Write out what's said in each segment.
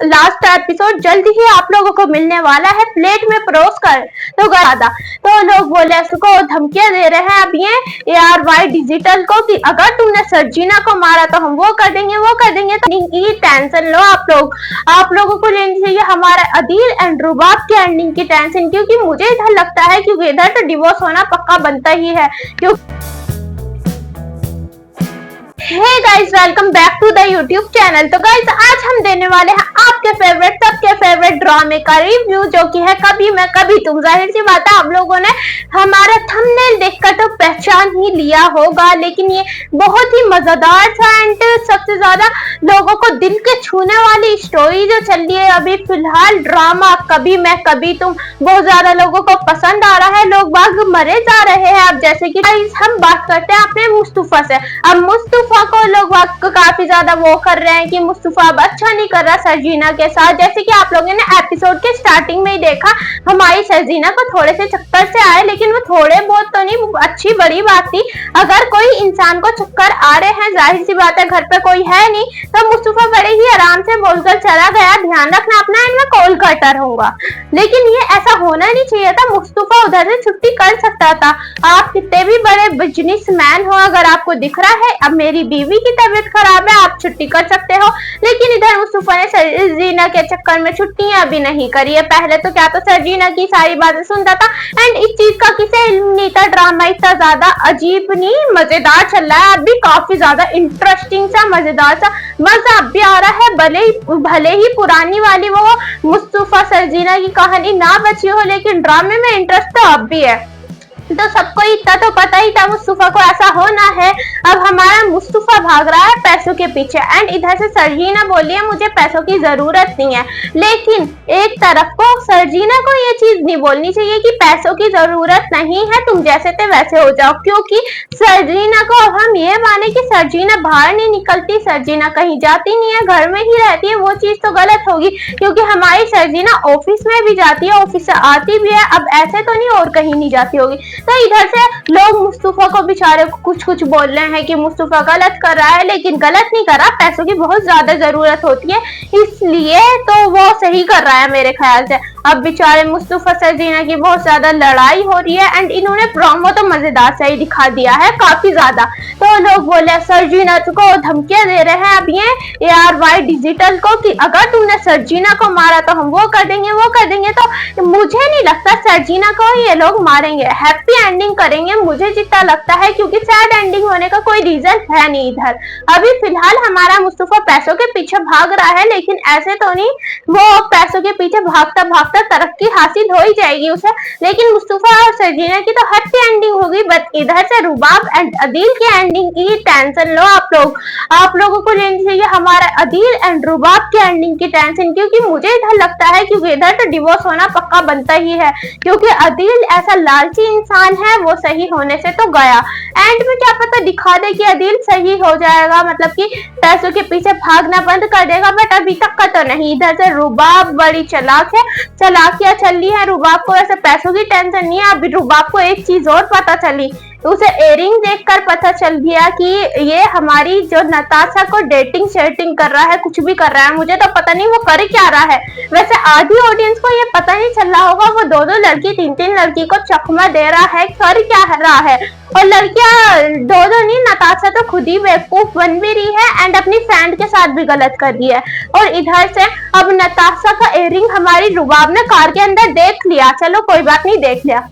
Last episode जल्दी ही आप लोगों को मिलने वाला है, प्लेट में परोस कर। तो ज्यादा तो लोग बोले उसको धमकियां दे रहे हैं अब ये ARY डिजिटल को कि अगर तुमने सर्जिना को मारा तो हम वो कर देंगे। तो की टेंशन लो आप लोगों को लेनी चाहिए हमारा अदील एंड रुबाब की एंडिंग की टेंशन, क्योंकि मुझे इधर लगता है क्योंकि इधर तो डिवोर्स होना पक्का बनता ही है। Hey guys, welcome back to the YouTube channel. तो गाइस आज हम देने वाले हैं आपके सबके फेवरेट ड्रामे का रिव्यू, जो कि है कभी मैं कभी तुम। जाहिर सी बात है आप लोगों ने हमारा थंबनेल देखकर तो पहचान ही लिया होगा, लेकिन ये बहुत ही मजेदार था एंड सबसे ज्यादा लोगों को दिल के छूने वाली स्टोरी जो चल रही है अभी फिलहाल ड्रामा कभी मैं कभी तुम, बहुत ज्यादा लोगों को पसंद आ रहा है। लोग बाग मरे जा रहे हैं। अब जैसे कि हम बात करते हैं अपने मुस्तफा से। अब मुस्तफा को लोग काफी ज्यादा वो कर रहे हैं कि मुस्तफा अब अच्छा नहीं कर रहा सर्जिना के साथ। जैसे कि आप लोगों ने एपिसोड के स्टार्टिंग में ही देखा, हमारी सर्जिना को थोड़े से चक्कर से आए, लेकिन वो थोड़े बहुत तो नहीं, अच्छी बड़ी बात थी। अगर कोई इंसान को चक्कर आ रहे हैं, जाहिर सी बात है घर पे कोई है नहीं, तो मुस्तफा बड़े ही आराम से बोलकर चला गया, ध्यान रखना अपना एंड मैं कॉल करता रहूंगा। लेकिन ये ऐसा होना नहीं चाहिए था। मुस्तफा उधर से छुट्टी कर सकता था। आप कितने भी बड़े बिजनेसमैन हो, अगर आपको दिख रहा है अब मेरी बीवी की तबीयत खराब है, आप छुट्टी कर सकते हो। लेकिन इधर मुस्तफा ने सर्जिना के चक्कर में छुट्टियां अभी नहीं करी है। पहले तो क्या तो सर्जिना की सारी बातें सुनता था एंड इस चीज का किसे इल्म नहीं था। ड्रामा इतना ज्यादा अजीब नहीं मजेदार चल रहा है, अभी काफी ज्यादा इंटरेस्टिंग सा मजेदार सा मजा अब भी आ रहा है। भले ही पुरानी वाली वो मुस्तफा सर्जिना की कहानी ना बची हो, लेकिन ड्रामे में इंटरेस्ट तो अब भी है। तो सबको इतना तो पता ही था मुस्तफा को ऐसा होना है। अब हमारा मुस्तफा भाग रहा है पैसों के पीछे एंड इधर से सर्जिना बोली है मुझे पैसों की जरूरत नहीं है। लेकिन एक तरफ को सर्जिना को ये चीज नहीं बोलनी चाहिए कि पैसों की जरूरत नहीं है, तुम जैसे थे वैसे हो जाओ, क्योंकि सर्जिना को अब हम ये माने कि सर्जिना बाहर नहीं निकलती, सर्जिना कहीं जाती नहीं है, घर में ही रहती है, वो चीज तो गलत होगी। क्योंकि हमारी सर्जिना ऑफिस में भी जाती है, ऑफिस से आती भी है, अब ऐसे तो नहीं और कहीं नहीं जाती होगी। तो इधर से लोग मुस्तफा को बेचारे को कुछ बोल रहे हैं कि मुस्तफा गलत कर रहा है, लेकिन गलत नहीं कर रहा, पैसों की बहुत ज्यादा जरूरत होती है इसलिए तो वो सही कर रहा है मेरे ख्याल से। अब बेचारे मुस्तफा सर्जिना की बहुत ज्यादा लड़ाई हो रही है एंड इन्होंने प्रोमो तो मजेदार से ही दिखा दिया है काफी ज्यादा। तो लोग बोले सर्जिना को धमकियां दे रहे हैं अब ये ARY डिजिटल को कि अगर तुमने सर्जिना को मारा तो हम वो कर देंगे। तो मुझे नहीं लगता सर्जिना को ये लोग मारेंगे, हैप्पी एंडिंग करेंगे मुझे जितना लगता है, क्योंकि सैड एंडिंग होने का कोई रीजन है नहीं इधर। अभी फिलहाल हमारा मुस्तफा पैसों के पीछे भाग रहा है, लेकिन ऐसे तो नहीं वो पैसों के पीछे भागता तरक्की हासिल हो ही जाएगी उसे। लेकिन मुस्तफा और सर्जिना की तो हैप्पी एंडिंग होगी, बट इधर से रुबाब एंड अदील की एंडिंग की टेंशन लो आप लोगों को लेनी चाहिए हमारा अदील एंड रुबाब की एंडिंग की टेंशन, क्योंकि मुझे इधर लगता है क्योंकि इधर तो डिवोर्स होना पक्का बनता ही है। क्योंकि अदील ऐसा लालची इंसान है, वो सही होने से तो गया, एंड में क्या पता दिखा दे कि अदील सही हो जाएगा, मतलब कि पैसों के पीछे भागना बंद कर देगा, बट अभी तक का तो नहीं। इधर से रुबाब बड़ी चालाक है, चलाकियां चल रही है। रुबाब को ऐसे पैसों की टेंशन नहीं है। अभी रुबाब को एक चीज और पता चली, उसे एयरिंग देखकर पता चल गया कि ये हमारी जो नताशा को डेटिंग शेटिंग कर रहा है, कुछ भी कर रहा है, मुझे तो पता नहीं वो कर क्या रहा है। वैसे आधी ऑडियंस को ये पता नहीं चल रहा होगा, वो दो लड़की तीन लड़की को चकमा दे रहा है, कर क्या रहा है। और लड़कियां दो नहीं, नताशा तो खुद ही बेवकूफ बन भी रही है एंड अपनी फ्रेंड के साथ भी गलत कर रही है। और इधर से अब नताशा का एयरिंग हमारी रुबाब ने कार के अंदर देख लिया, चलो कोई बात नहीं देख लिया,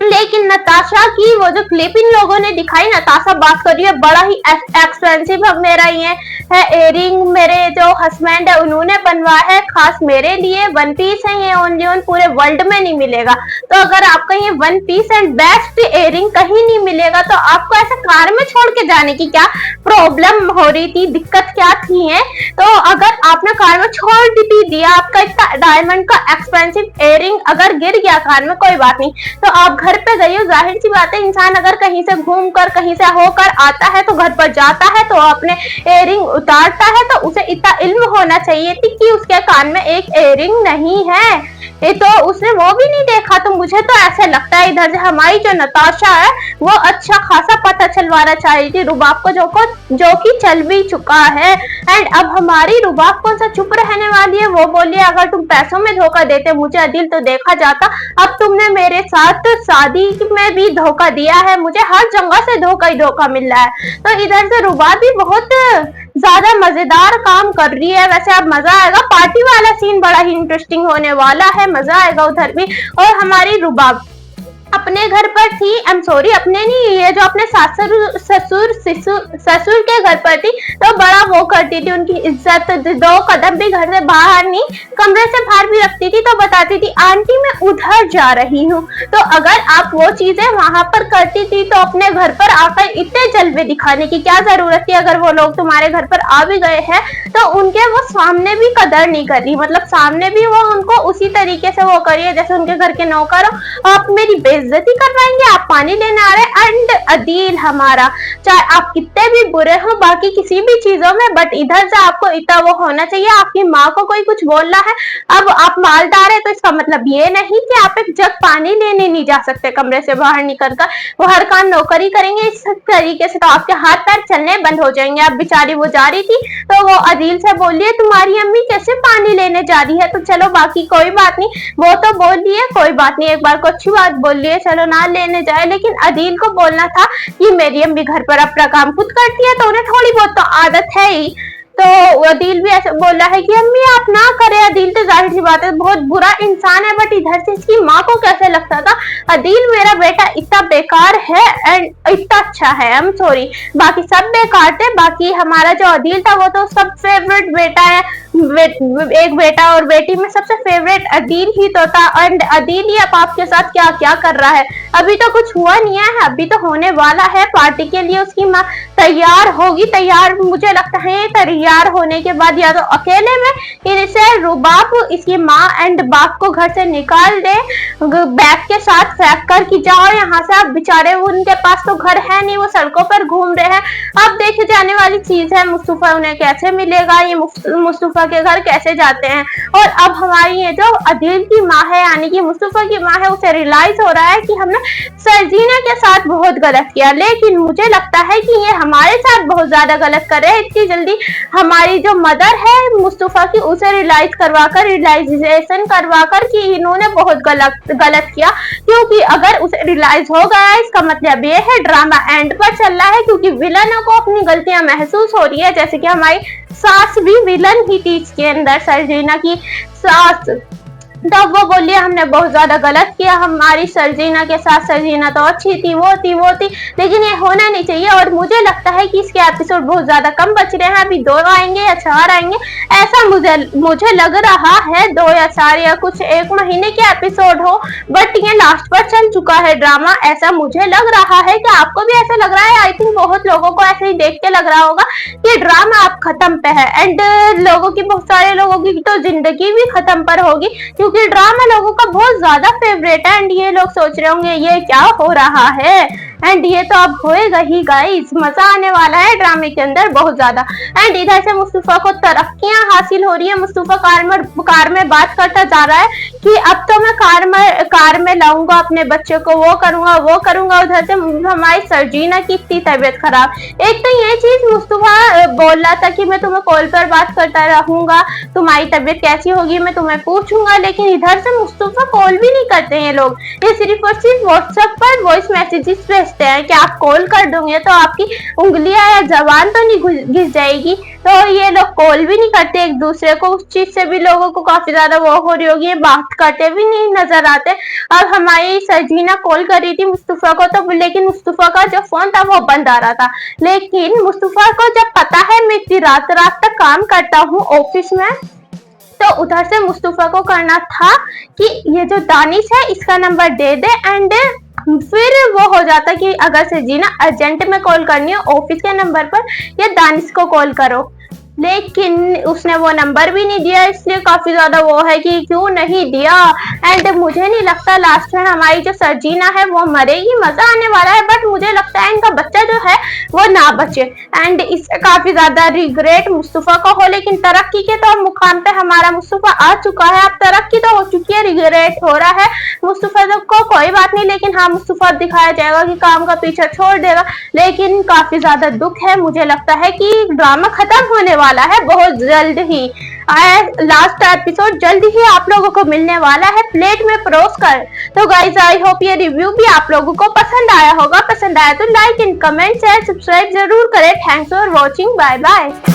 लेकिन नताशा की वो जो क्लिप इन लोगों ने दिखाई, नताशा बात कर रही है बड़ा ही एक्सपेंसिव मेरा ये है एयरिंग, मेरे जो हस्बैंड है उन्होंने बनवाया है खास मेरे लिए, 1 पीस है ये, ओनली पूरे वर्ल्ड में नहीं मिलेगा। तो अगर आपका ये 1 पीस एंड बेस्ट एयरिंग कहीं नहीं मिलेगा तो आपको ऐसे कार में छोड़ के जाने की क्या प्रॉब्लम हो रही थी, दिक्कत क्या थी है। तो अगर आपने कार में छोड़ भी दिया, आपका इतना डायमंड का एक्सपेंसिव एयरिंग अगर गिर गया कार में, कोई बात नहीं, तो आप घर पे गई हूँ, जाहिर सी बात है इंसान अगर कहीं से घूम कर कहीं से होकर आता है तो घर पर जाता है तो अपने इयररिंग उतारता है, तो उसे इतना इल्म होना चाहिए थी कि उसके कान में एक इयररिंग नहीं है, ये तो उसने वो भी नहीं देखा। तो मुझे तो ऐसे लगता है इधर से हमारी जो नताशा है वो अच्छा खासा पता चलवाना चाहिए थी रुबाब को, जो कि चल भी चुका है। एंड अब हमारी रुबाब कौन सा चुप रहने वाली है, वो बोलिए अगर तुम पैसों में धोखा देते मुझे अदिल तो देखा जाता, अब तुमने मेरे साथ शादी में भी धोखा दिया है, मुझे हर जगह से धोखा ही धोखा मिल रहा है। तो इधर से रुबाब भी बहुत ज्यादा मजेदार काम कर रही है। वैसे अब मजा आएगा, पार्टी वाला सीन बड़ा ही इंटरेस्टिंग होने वाला है, मजा आएगा उधर भी। और हमारी रुबाब अपने घर पर थी, आई एम सॉरी अपने नहीं, ये जो अपने ससुर के घर पर थी तो बड़ा वो करती थी, उनकी इज्जत, 2 कदम भी घर से बाहर नहीं, कमरे से बाहर भी रखती थी तो बताती थी आंटी मैं उधर जा रही हूँ। तो अगर आप वो चीजें वहां पर करती थी तो अपने घर पर आकर इतने जलवे दिखाने की क्या जरूरत थी। अगर वो लोग तुम्हारे घर पर आ भी गए हैं तो उनके वो सामने भी कदर नहीं कर रही, मतलब सामने भी वो उनको उसी तरीके से वो करिए जैसे उनके घर के नौकर हो, आप मेरी बेइज्जती करवाएंगे, आप पानी लेने आ रहे हैं। एंड अदील हमारा, चाहे आप कितने भी बुरे हो बाकी किसी भी चीजों में, बट इधर से आपको इतना वो होना चाहिए, आपकी माँ को कोई कुछ बोल रहा है, अब आप मालदार है तो इसका मतलब ये नहीं कि आप एक जग पानी लेने नहीं जा सकते कमरे से बाहर निकलकर, वो हर काम नौकरी करेंगे इस तरीके से तो आपके हाथ पैर चलने बंद हो जाएंगे। अब बेचारी वो जा रही थी तो वो अदील से बोलिए तुम्हारी अम्मी कैसे पानी लेने जा रही है, तो चलो बाकी कोई बात नहीं, वो तो बोल रही है कोई बात नहीं, एक बार को अच्छी बात बोल रही है चलो ना लेने जाए, लेकिन अदील को बोलना था कि मेरी अम्मी घर पर अपना काम खुद करती है तो उन्हें थोड़ी बहुत तो आदत है ही। तो अदील भी ऐसे बोल रहा है कि अम्मी आप ना करें, अदील तो जाहिर सी बात है बहुत बुरा इंसान है, बट इधर से इसकी माँ को कैसे लगता था अदील मेरा बेटा इतना बेकार है एंड इतना अच्छा है, आई एम सॉरी बाकी सब बेकार थे, बाकी हमारा जो अदील था वो तो सब फेवरेट बेटा है, एक बेटा और बेटी में सबसे फेवरेट अदील ही तो था। एंड अदील ही अब आपके साथ क्या क्या कर रहा है, अभी तो कुछ हुआ नहीं है, अभी तो होने वाला है, पार्टी के लिए उसकी माँ तैयार होगी, तैयार मुझे लगता है तैयार होने के बाद या तो अकेले में इसे रुबाब इसकी माँ एंड बाप को घर से निकाल दे बैग के साथ फेंक कर कि जाओ यहाँ से, अब बेचारे उनके पास तो घर है नहीं, वो सड़कों पर घूम रहे हैं। अब देखे जाने वाली चीज है मुस्तफा उन्हें कैसे मिलेगा, ये मुस्तफा के घर कैसे जाते हैं। और अब हमारी ये जो अदील की माँ है यानी कि मुस्तफा की माँ है उसे रियलाइज हो रहा है कि हमने सरजीना के साथ बहुत गलत किया, लेकिन मुझे लगता है कि ये हमारे साथ बहुत ज्यादा गलत कर रहे हैं, इतनी जल्दी हमारी जो मदर है मुस्तफा की उसे रियलाइजेशन करवाकर कि इन्होंने बहुत गलत किया, क्योंकि अगर उसे रियलाइज हो गया इसका मतलब ये है ड्रामा एंड पर चल रहा है, क्योंकि विलन को अपनी गलतियां महसूस हो रही है, जैसे कि हमारी सास भी विलन ही थी इसके अंदर, सरजीना की सास, तब वो बोलिए हमने बहुत ज्यादा गलत किया हमारी सरजीना के साथ, सरजीना तो अच्छी थी वो थी, लेकिन ये होना नहीं चाहिए। और मुझे लगता है कि इसके एपिसोड बहुत ज्यादा कम बच रहे हैं, अभी 2 आएंगे या 4 आएंगे ऐसा मुझे लग रहा है, 2 या 4 या कुछ 1 महीने के एपिसोड हो, बट ये लास्ट पर चल चुका है ड्रामा, ऐसा मुझे लग रहा है। कि आपको भी ऐसा लग रहा है? आई थिंक बहुत लोगों को ऐसे ही देख के लग रहा होगा कि ड्रामा अब खत्म पे है एंड लोगों की, बहुत सारे लोगों की तो जिंदगी भी खत्म पर होगी, क्योंकि ड्रामा लोगों का बहुत ज्यादा फेवरेट है। एंड ये लोग सोच रहे होंगे ये क्या हो रहा है, एंड ये तो अब होएगा ही गाइस, मजा आने वाला है ड्रामे के अंदर बहुत ज्यादा। एंड इधर से मुस्तफा को तरक्कियां हासिल हो रही है, मुस्तफा कार में बात करता जा रहा है कि अब तो मैं कार में लाऊंगा अपने बच्चे को, वो करूंगा। उधर से हमारी सरजीना की इतनी तबीयत खराब, एक तो ये चीज मुस्तफा बोल रहा था कि मैं तुम्हें कॉल पर बात करता रहूंगा, तुम्हारी तबीयत कैसी होगी मैं तुम्हें पूछूंगा, लेकिन इधर से मुस्तफा कॉल भी नहीं करते हैं लोग, ये सिर्फ और सिर्फ व्हाट्सएप पर वॉइस मैसेजेस भेजते हैं कि आप कॉल कर दोगे तो आपकी उंगलियां या जबान तो नहीं घिस जाएगी, तो ये लोग कॉल भी नहीं करते एक दूसरे को, उस चीज से भी लोगों को काफी ज्यादा वो हो रही होगी, बात करते भी नहीं नजर आते। अब हमारी सरजीना कॉल कर रही थी मुस्तफा को, तो लेकिन मुस्तफा का जो फोन था वो बंद आ रहा था, लेकिन मुस्तफा को जब पता है मैं इतनी रात तक काम करता हूँ ऑफिस में, तो उधर से मुस्तफा को करना था कि ये जो दानिश है इसका नंबर दे दे, एंड फिर वो हो जाता कि अगर सरजीना अर्जेंट में कॉल करनी है ऑफिस के नंबर पर या दानिश को कॉल करो, लेकिन उसने वो नंबर भी नहीं दिया, इसलिए काफी ज्यादा वो है कि क्यों नहीं दिया। एंड मुझे नहीं लगता लास्ट में हमारी जो सर्जीना है वो मरेगी, मजा आने वाला है, बट मुझे लगता है इनका बच्चा जो है वो ना बचे। एंड इससे काफी ज्यादा रिग्रेट मुस्तफा को हो, लेकिन तरक्की के तो मुकाम पे हमारा मुस्तफा आ चुका है, अब तरक्की तो हो चुकी है, रिग्रेट हो रहा है मुस्तफा को, कोई बात नहीं। लेकिन हाँ, मुस्तफा दिखाया जाएगा कि काम का पीछा छोड़ देगा, लेकिन काफी ज्यादा दुख है। मुझे लगता है कि ड्रामा खत्म होने वाला है बहुत जल्द ही। लास्ट एपिसोड जल्द ही आप लोगों को मिलने वाला है प्लेट में परोस कर। तो गाइज आई होप ये रिव्यू भी आप लोगों को पसंद आया होगा, पसंद आया तो like and comment share subscribe जरूर करें। Thanks for watching, bye bye.